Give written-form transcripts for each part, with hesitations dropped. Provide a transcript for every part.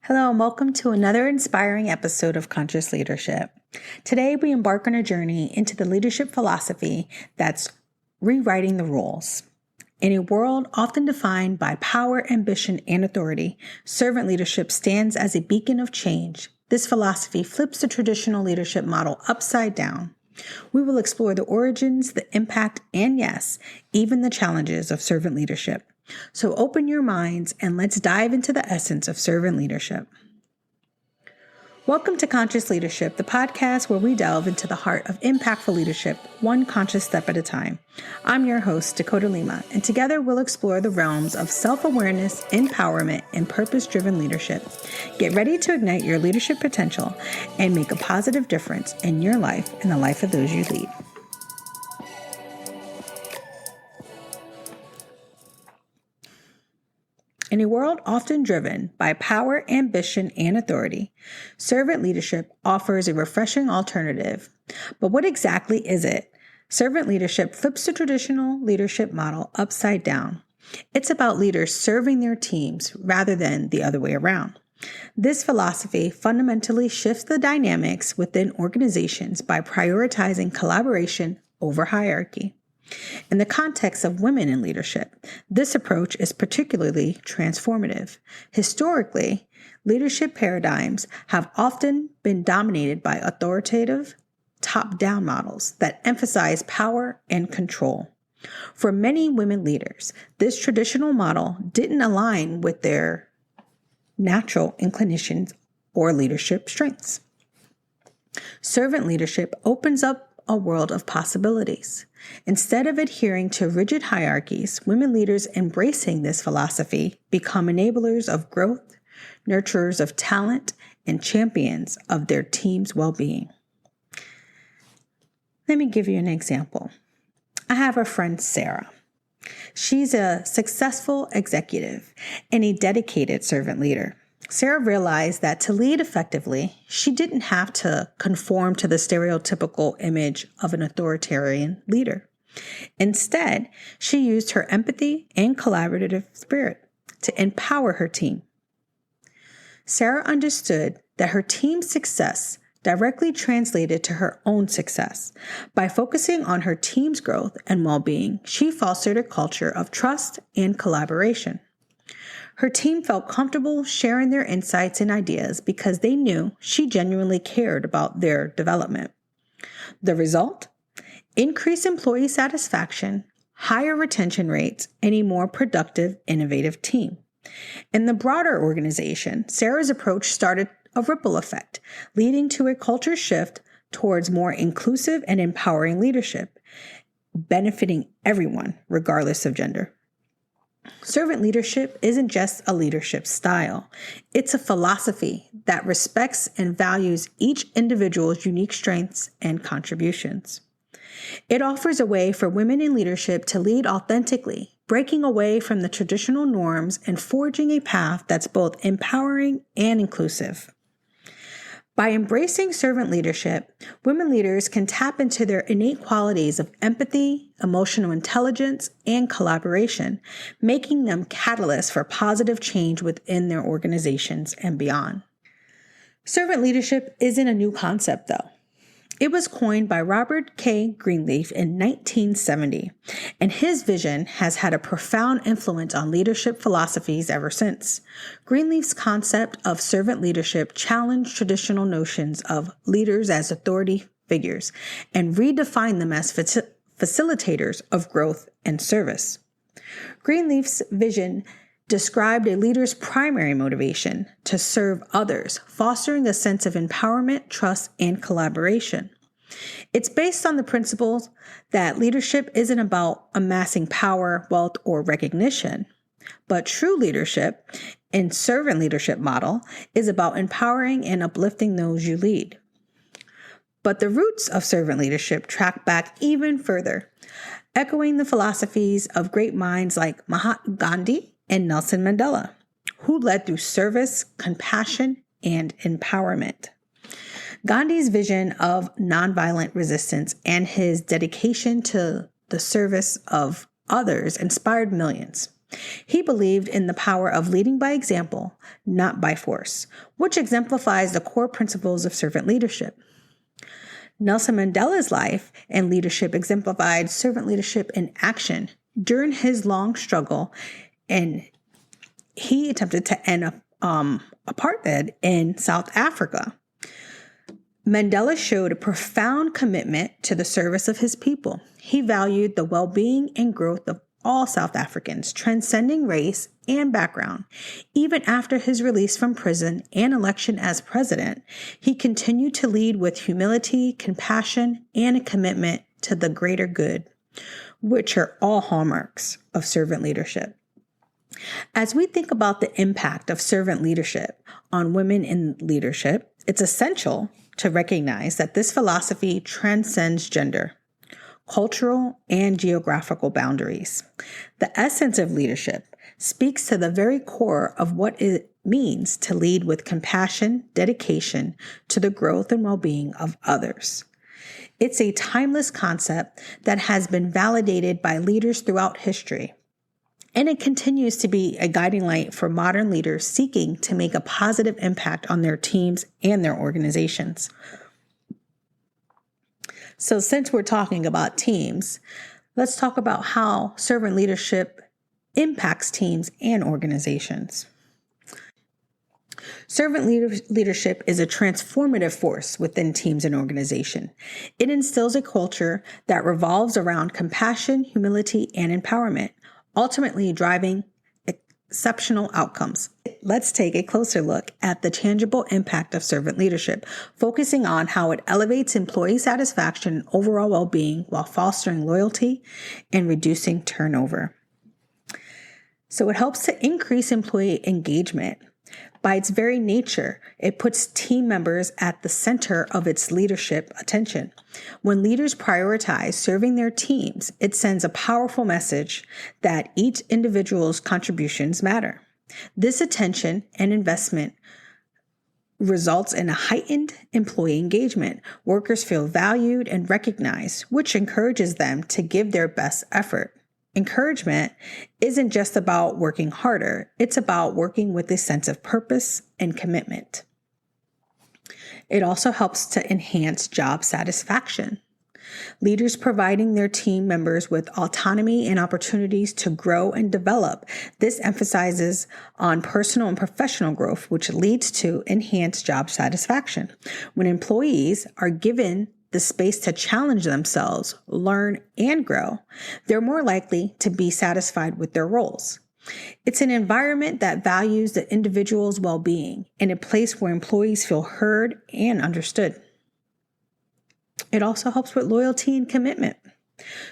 Hello and welcome to another inspiring episode of Conscious Leadership. Today we embark on a journey into the leadership philosophy that's rewriting the rules. In a world often defined by power, ambition, and authority, servant leadership stands as a beacon of change. This philosophy flips the traditional leadership model upside down. We will explore the origins, the impact, and yes, even the challenges of servant leadership. So open your minds and let's dive into the essence of servant leadership. Welcome to Conscious Leadership, the podcast where we delve into the heart of impactful leadership, one conscious step at a time. I'm your host, Dakota Lima, and together we'll explore the realms of self-awareness, empowerment, and purpose-driven leadership. Get ready to ignite your leadership potential and make a positive difference in your life and the life of those you lead. In a world often driven by power, ambition, and authority, servant leadership offers a refreshing alternative. But what exactly is it? Servant leadership flips the traditional leadership model upside down. It's about leaders serving their teams rather than the other way around. This philosophy fundamentally shifts the dynamics within organizations by prioritizing collaboration over hierarchy. In the context of women in leadership, this approach is particularly transformative. Historically, leadership paradigms have often been dominated by authoritative, top-down models that emphasize power and control. For many women leaders, this traditional model didn't align with their natural inclinations or leadership strengths. Servant leadership opens up a world of possibilities. Instead of adhering to rigid hierarchies, women leaders embracing this philosophy become enablers of growth, nurturers of talent, and champions of their team's well-being. Let me give you an example. I have a friend, Sarah. She's a successful executive and a dedicated servant leader. Sarah realized that to lead effectively, she didn't have to conform to the stereotypical image of an authoritarian leader. Instead, she used her empathy and collaborative spirit to empower her team. Sarah understood that her team's success directly translated to her own success. By focusing on her team's growth and well-being, she fostered a culture of trust and collaboration. Her team felt comfortable sharing their insights and ideas because they knew she genuinely cared about their development. The result? Increased employee satisfaction, higher retention rates, and a more productive, innovative team. In the broader organization, Sarah's approach started a ripple effect, leading to a culture shift towards more inclusive and empowering leadership, benefiting everyone, regardless of gender. Servant leadership isn't just a leadership style. It's a philosophy that respects and values each individual's unique strengths and contributions. It offers a way for women in leadership to lead authentically, breaking away from the traditional norms and forging a path that's both empowering and inclusive. By embracing servant leadership, women leaders can tap into their innate qualities of empathy, emotional intelligence, and collaboration, making them catalysts for positive change within their organizations and beyond. Servant leadership isn't a new concept, though. It was coined by Robert K. Greenleaf in 1970, and his vision has had a profound influence on leadership philosophies ever since. Greenleaf's concept of servant leadership challenged traditional notions of leaders as authority figures and redefined them as facilitators of growth and service. Greenleaf's vision described a leader's primary motivation to serve others, fostering a sense of empowerment, trust, and collaboration. It's based on the principles that leadership isn't about amassing power, wealth, or recognition, but true leadership in servant leadership model is about empowering and uplifting those you lead. But the roots of servant leadership track back even further, echoing the philosophies of great minds like Mahatma Gandhi and Nelson Mandela, who led through service, compassion, and empowerment. Gandhi's vision of nonviolent resistance and his dedication to the service of others inspired millions. He believed in the power of leading by example, not by force, which exemplifies the core principles of servant leadership. Nelson Mandela's life and leadership exemplified servant leadership in action during his long struggle, and he attempted to end apartheid in South Africa. Mandela showed a profound commitment to the service of his people. He valued the well-being and growth of all South Africans, transcending race and background. Even after his release from prison and election as president, he continued to lead with humility, compassion, and a commitment to the greater good, which are all hallmarks of servant leadership. As we think about the impact of servant leadership on women in leadership, it's essential to recognize that this philosophy transcends gender, cultural, and geographical boundaries. The essence of leadership speaks to the very core of what it means to lead with compassion, dedication to the growth and well-being of others. It's a timeless concept that has been validated by leaders throughout history, and it continues to be a guiding light for modern leaders seeking to make a positive impact on their teams and their organizations. So since we're talking about teams, let's talk about how servant leadership impacts teams and organizations. Servant leadership is a transformative force within teams and organizations. It instills a culture that revolves around compassion, humility, and empowerment, ultimately driving exceptional outcomes. Let's take a closer look at the tangible impact of servant leadership, focusing on how it elevates employee satisfaction and overall well-being while fostering loyalty and reducing turnover. So it helps to increase employee engagement. By its very nature, it puts team members at the center of its leadership attention. When leaders prioritize serving their teams, it sends a powerful message that each individual's contributions matter. This attention and investment results in a heightened employee engagement. Workers feel valued and recognized, which encourages them to give their best effort. Encouragement isn't just about working harder, it's about working with a sense of purpose and commitment. It also helps to enhance job satisfaction. Leaders providing their team members with autonomy and opportunities to grow and develop. This emphasizes on personal and professional growth, which leads to enhanced job satisfaction. When employees are given the space to challenge themselves, learn, and grow, they're more likely to be satisfied with their roles. It's an environment that values the individual's well-being and a place where employees feel heard and understood. It also helps with loyalty and commitment.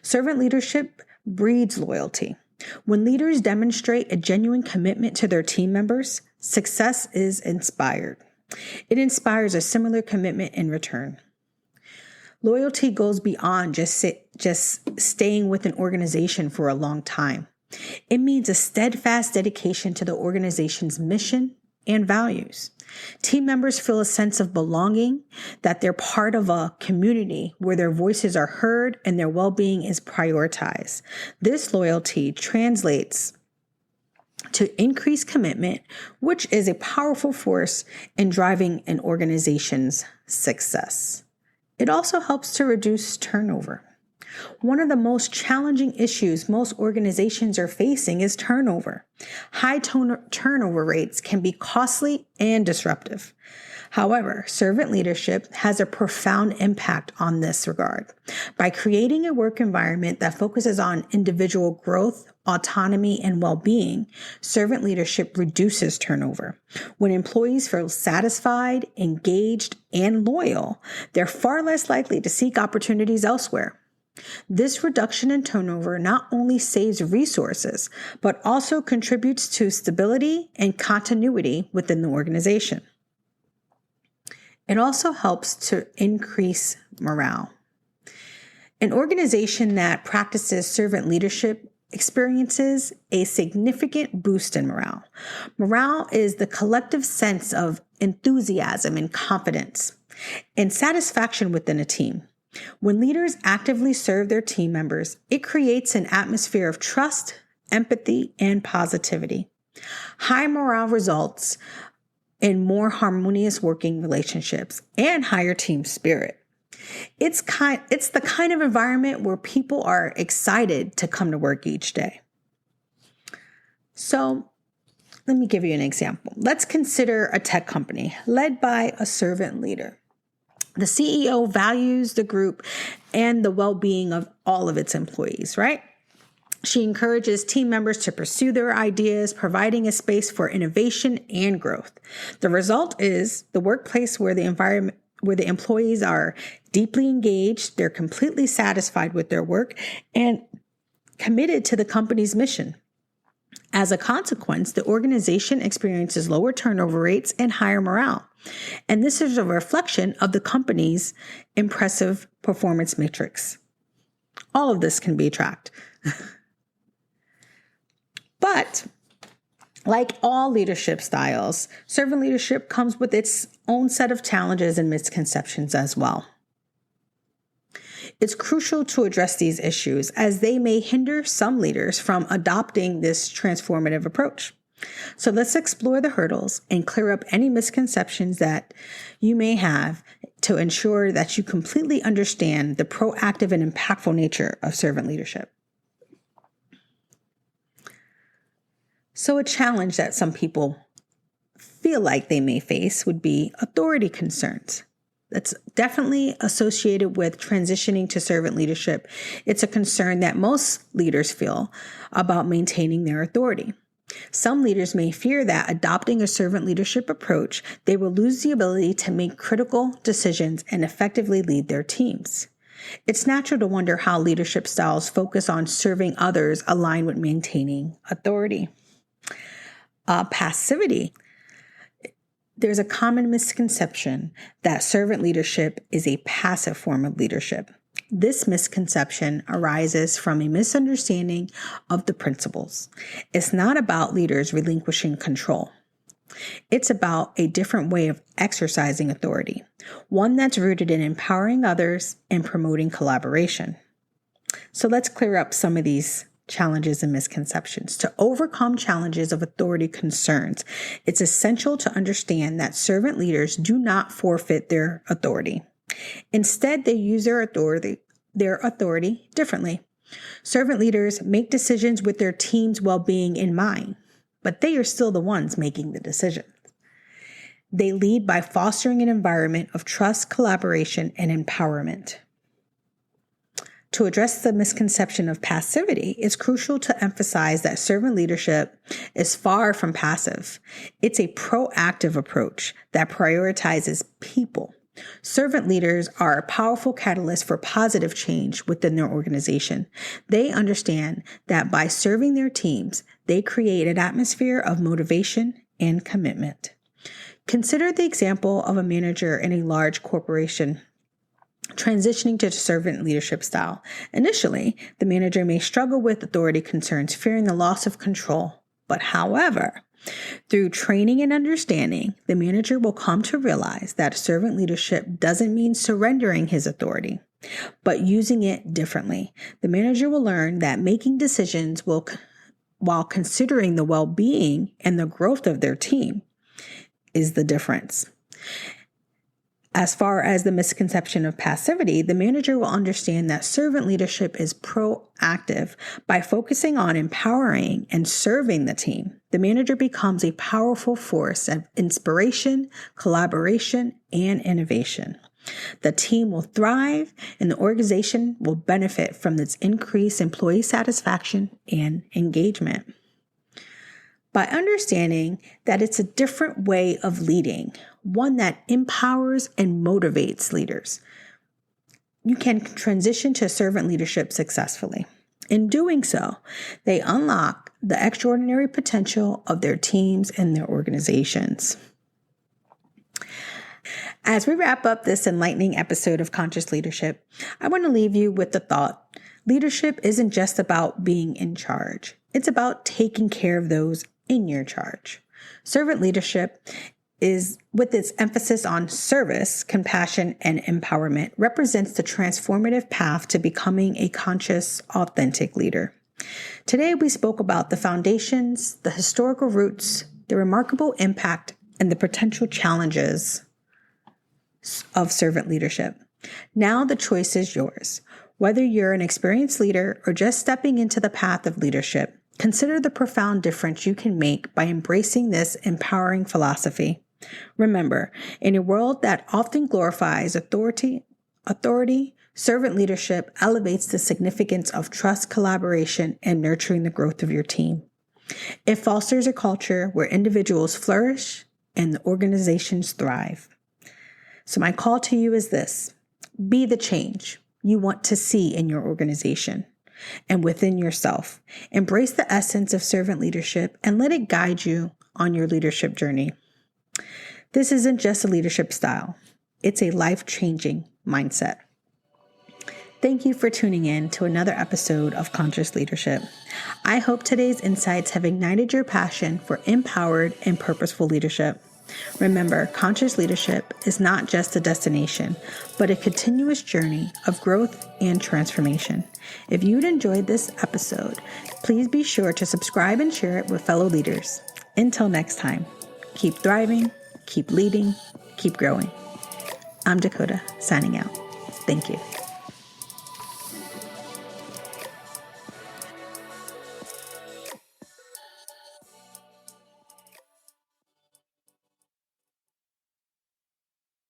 Servant leadership breeds loyalty. When leaders demonstrate a genuine commitment to their team members, success is inspired. It inspires a similar commitment in return. Loyalty goes beyond just staying with an organization for a long time. It means a steadfast dedication to the organization's mission and values. Team members feel a sense of belonging, that they're part of a community where their voices are heard and their well-being is prioritized. This loyalty translates to increased commitment, which is a powerful force in driving an organization's success. It also helps to reduce turnover. One of the most challenging issues most organizations are facing is turnover. High turnover rates can be costly and disruptive. However, servant leadership has a profound impact on this regard. By creating a work environment that focuses on individual growth, autonomy, and well-being, servant leadership reduces turnover. When employees feel satisfied, engaged, and loyal, they're far less likely to seek opportunities elsewhere. This reduction in turnover not only saves resources, but also contributes to stability and continuity within the organization. It also helps to increase morale. An organization that practices servant leadership experiences a significant boost in morale. Morale is the collective sense of enthusiasm and confidence and satisfaction within a team. When leaders actively serve their team members, it creates an atmosphere of trust empathy, and positivity. High morale results in more harmonious working relationships and higher team spirit. It's the kind of environment where people are excited to come to work each day. So let me give you an example. Let's consider a tech company led by a servant leader. The CEO values the group and the well-being of all of its employees, right? She encourages team members to pursue their ideas, providing a space for innovation and growth. The result is the workplace where the employees are deeply engaged, they're completely satisfied with their work, and committed to the company's mission. As a consequence, the organization experiences lower turnover rates and higher morale. And this is a reflection of the company's impressive performance matrix. All of this can be tracked. But like all leadership styles, servant leadership comes with its own set of challenges and misconceptions as well. It's crucial to address these issues as they may hinder some leaders from adopting this transformative approach. So let's explore the hurdles and clear up any misconceptions that you may have to ensure that you completely understand the proactive and impactful nature of servant leadership. So a challenge that some people feel like they may face would be authority concerns. That's definitely associated with transitioning to servant leadership. It's a concern that most leaders feel about maintaining their authority. Some leaders may fear that adopting a servant leadership approach, they will lose the ability to make critical decisions and effectively lead their teams. It's natural to wonder how leadership styles focus on serving others align with maintaining authority. Passivity. There's a common misconception that servant leadership is a passive form of leadership. This misconception arises from a misunderstanding of the principles. It's not about leaders relinquishing control. It's about a different way of exercising authority, one that's rooted in empowering others and promoting collaboration. So let's clear up some of these challenges and misconceptions. To overcome challenges of authority concerns, it's essential to understand that servant leaders do not forfeit their authority. Instead, they use their authority differently. Servant leaders make decisions with their team's well-being in mind, but they are still the ones making the decisions. They lead by fostering an environment of trust, collaboration, and empowerment. To address the misconception of passivity, it's crucial to emphasize that servant leadership is far from passive. It's a proactive approach that prioritizes people. Servant leaders are a powerful catalyst for positive change within their organization. They understand that by serving their teams, they create an atmosphere of motivation and commitment. Consider the example of a manager in a large corporation transitioning to servant leadership style. Initially, the manager may struggle with authority concerns, fearing the loss of control. But however, through training and understanding, the manager will come to realize that servant leadership doesn't mean surrendering his authority, but using it differently. The manager will learn that making decisions while considering the well-being and the growth of their team is the difference. As far as the misconception of passivity, the manager will understand that servant leadership is proactive. By focusing on empowering and serving the team, the manager becomes a powerful force of inspiration, collaboration, and innovation. The team will thrive and the organization will benefit from its increased employee satisfaction and engagement. By understanding that it's a different way of leading, one that empowers and motivates leaders, you can transition to servant leadership successfully. In doing so, they unlock the extraordinary potential of their teams and their organizations. As we wrap up this enlightening episode of Conscious Leadership, I want to leave you with the thought: leadership isn't just about being in charge. It's about taking care of those in your charge. Servant leadership is, with its emphasis on service, compassion, and empowerment, represents the transformative path to becoming a conscious, authentic leader. Today, we spoke about the foundations, the historical roots, the remarkable impact, and the potential challenges of servant leadership. Now the choice is yours. Whether you're an experienced leader or just stepping into the path of leadership, consider the profound difference you can make by embracing this empowering philosophy. Remember, in a world that often glorifies authority, servant leadership elevates the significance of trust, collaboration, and nurturing the growth of your team. It fosters a culture where individuals flourish and the organizations thrive. So my call to you is this: be the change you want to see in your organization and within yourself. Embrace the essence of servant leadership and let it guide you on your leadership journey. This isn't just a leadership style. It's a life-changing mindset. Thank you for tuning in to another episode of Conscious Leadership. I hope today's insights have ignited your passion for empowered and purposeful leadership. Remember, conscious leadership is not just a destination, but a continuous journey of growth and transformation. If you'd enjoyed this episode, please be sure to subscribe and share it with fellow leaders. Until next time, keep thriving, keep leading, keep growing. I'm Dakota, signing out. Thank you.